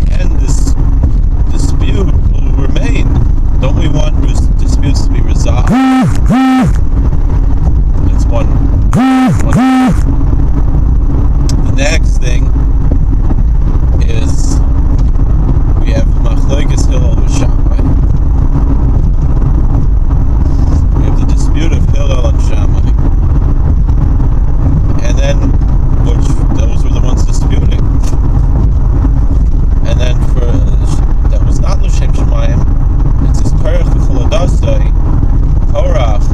the end, this dispute will remain. Don't we want disputes to be resolved? That's one. The next thing is we have Machlokes Hillel with Shammai. We have the dispute of Hillel and Shammai. And then, those were the ones disputing. And then that was not L'Shem Shemayim. It says Korach v'Choladasai. Korach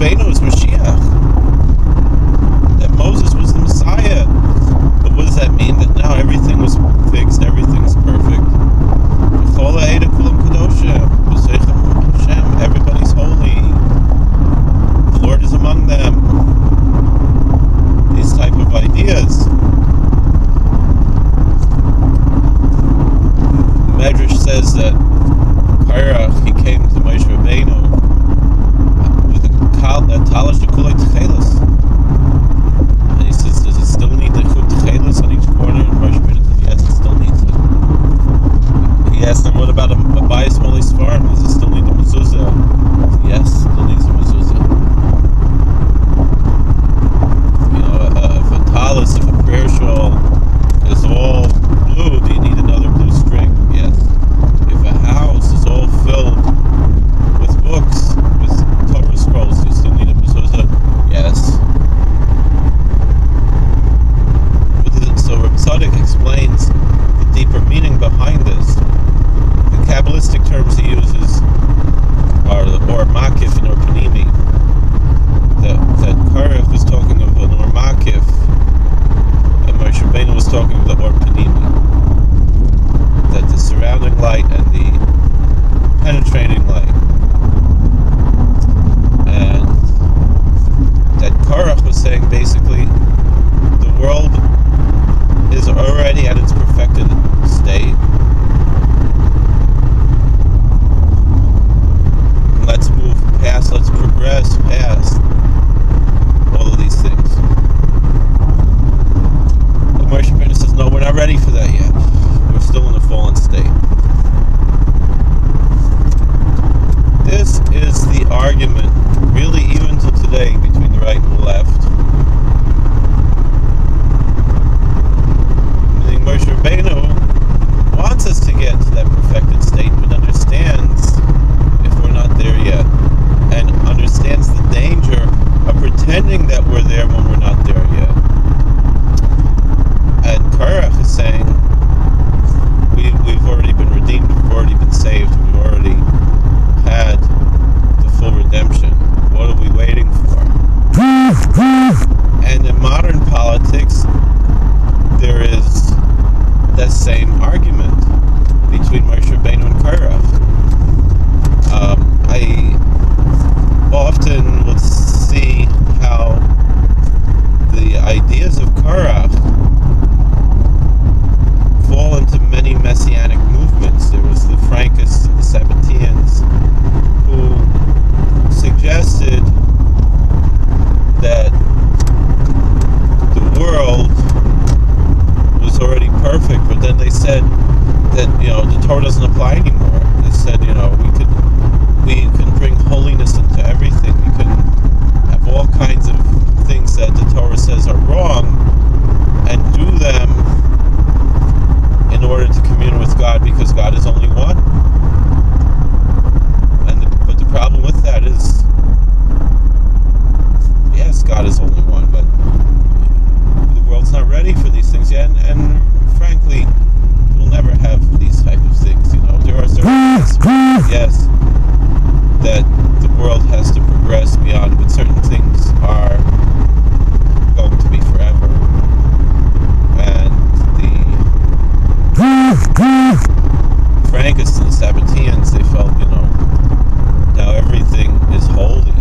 Rabbeinu is Mashiach, that Moses was the Messiah. But what does that mean? That now everything was fixed, everything's perfect. Everybody's holy. The Lord is among them. These type of ideas. Medrash says that Korach, he came to Moshe Rabbeinu with a talish to kulei tchelis, and he says, "Does it still need the chut tchelis on each corner?" And Moshe Rabbeinu says, "Yes, it still needs it." He asked him, "What about a bias molis farm? Does it still need the mezuzah?" He said, "Yes, it still needs a mezuzah." You know, if a talis, if a prayer shawl is all blue, do you need another blue string? Yes. If a house is all filled with books, with Torah scrolls, do you still need a mezuzah? Yes. So Reb Tzadok explains the deeper meaning behind this. The Kabbalistic terms he uses are the or makif and or panimi. That Korach was talking of an or makif, and Moshe Rabbeinu was talking of the or panimi. That the surrounding light and the penetrating light, and that Korach was saying basically the world is already at its perfected state. Let's move past, let's progress past all of these things. But Moshe Rabbeinu says, no, we're not ready for that yet. We're still in a fallen state. This is the argument, really even till today, between the right and the left. Meaning Moshe Rabbeinu wants us to get to that perfected state, but understands if we're not there yet, and understands the danger of pretending that we're there when we're not there yet. And Korach is saying, we've already been redeemed, we've already been saved, we've already had the full redemption. What are we waiting for? And in modern politics, there is that same argument between Moshe Rabbeinu and Korach. I often will see how the ideas of Korach fall into many messianic movements. There was the Frankists and the Sabbateans who suggested that the world was already perfect, but then they said that, you know, the Torah doesn't apply anymore. They said, you know, we can bring holiness into everything. We can have all kinds of things that the Torah says are wrong and do them in order to commune with God, because God is only one. But the problem with that is, yes, God is only one, but the world's not ready for these things yet, and frankly, we'll never have these type of things. You know, there are certain things, yes, that the world has to progress beyond, but certain things are going to be forever. And the Frankists and the Sabbateans, they felt, you know, now everything is holy,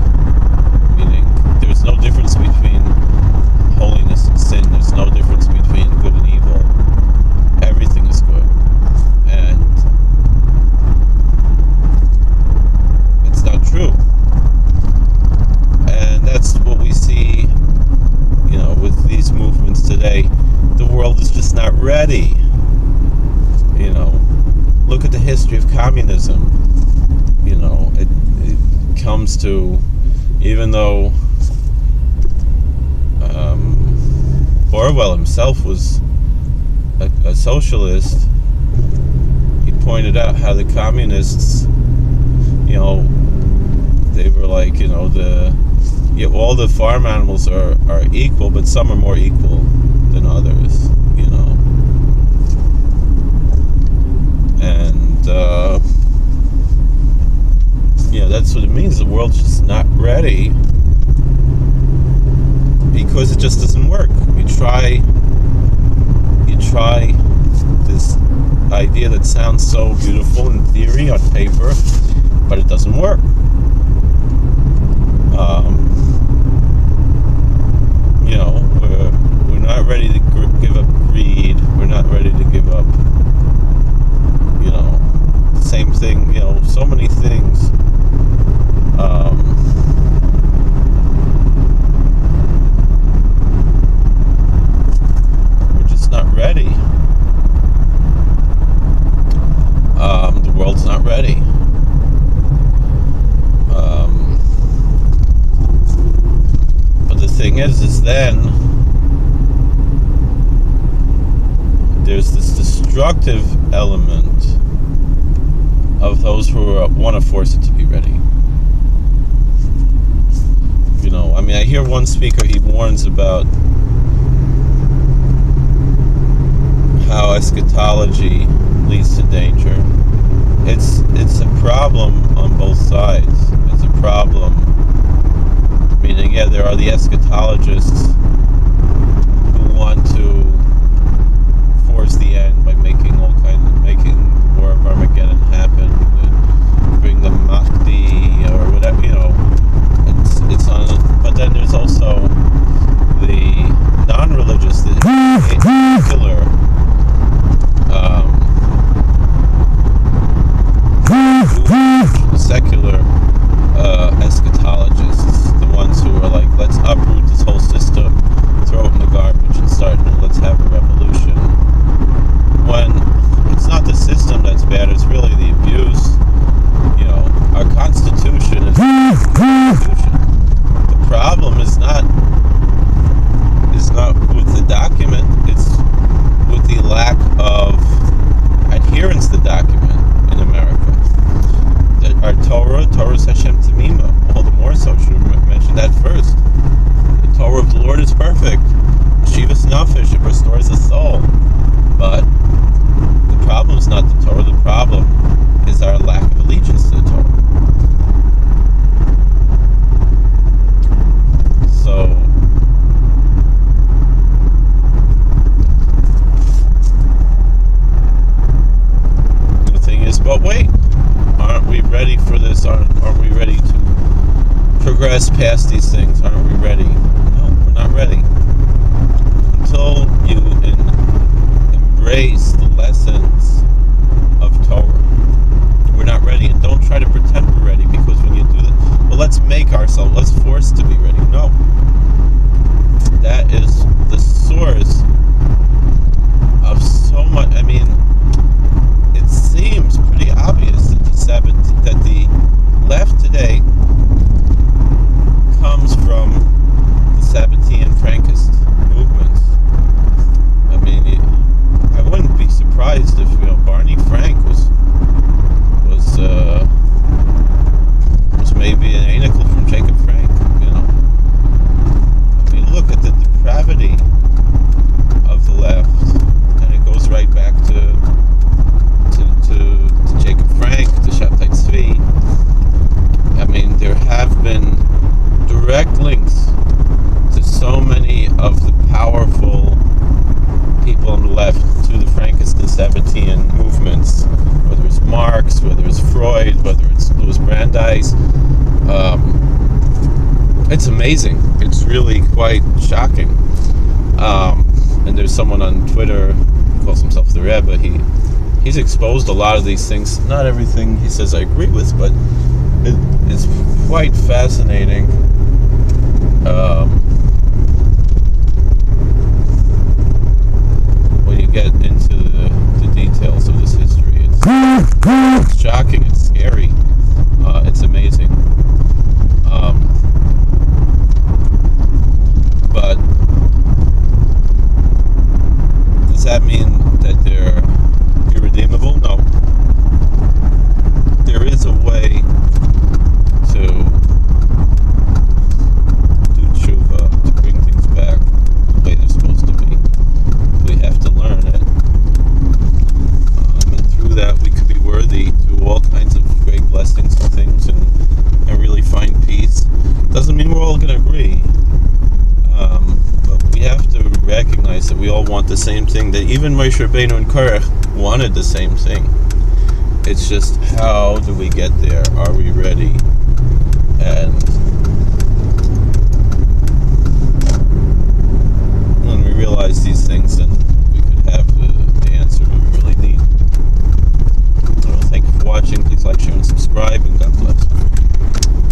meaning there's no difference between holiness and sin. There's no difference between good and evil. Everything is good. And it's not true. And that's what we see, you know, with these movements today. The world is just not ready. You know, look at the history of communism. You know, it comes to, even though Orwell himself was a socialist, he pointed out how the communists, you know, they were like, you know, all the farm animals are equal, but some are more equal than others, you know. And you know, that's what it means. The world's just not ready because it just doesn't work. You try this idea that sounds so beautiful in theory on paper, but it doesn't work. We're not ready to give up greed. We're not ready to give up, same thing, so many things. We're just not ready. The world's not ready. But the thing is then there's this destructive element of those who want to force it to be ready. I hear one speaker, he warns about how eschatology leads to danger. It's a problem on both sides. It's a problem, meaning, there are the eschatologists who want to force the end by making making the War of Armageddon happen, and bring the Mahdi or whatever, it's on. But then there's also the non-religious, the secular, secular eschatologists, the ones who are like, let's uproot this whole system, throw it in the garbage, and let's have a revolution. When it's not the system that's bad, it's really the abuse. Our Constitution is the Constitution. The problem is not with the document, it's with the lack of adherence to the document in America. Our Torah is Hashem Tamima. All the more so, should have mentioned that first. The Torah of the Lord is perfect. Shivas Nefesh, it restores the soul. But the problem is not the Torah. The problem is our lack of allegiance to the Torah. So, the thing is, but wait, aren't we ready for this? Aren't we ready to progress past these things? Aren't we ready? No, we're not ready. Until you embrace the lessons of Torah, we're not ready. And don't try to pretend we're ready, because when you do that, let's make ourselves, let's force to be ready. No. That is the source of so much. It seems pretty obvious that the left today comes from the Sabbatean Frankist movements. I wouldn't be surprised if Barney Frank was maybe an anacle from Jacob Frank. Look at the depravity of the left, and it goes right back to Jacob Frank, to Shabtai Tzvi. There have been direct links to so many of the powerful people on the left to the Frankist and Sabbatean movements, whether it's Marx, whether it's Freud, whether it's Louis Brandeis. It's amazing. It's really quite shocking. And there's someone on Twitter who calls himself the Rebbe. He's exposed a lot of these things. Not everything he says I agree with, but it's quite fascinating. When you get into the details of this history, it's shocking. It's scary. It's amazing. But does that mean that they're irredeemable? No. There is a way to do tshuva, to bring things back the way they're supposed to be. We have to learn it. And through that, we could be worthy to all kinds of great blessings and things, and really find peace. Doesn't mean we're all going to agree. have to recognize that we all want the same thing, that even Moshe Rabbeinu and Korach wanted the same thing. It's just, how do we get there? Are we ready? And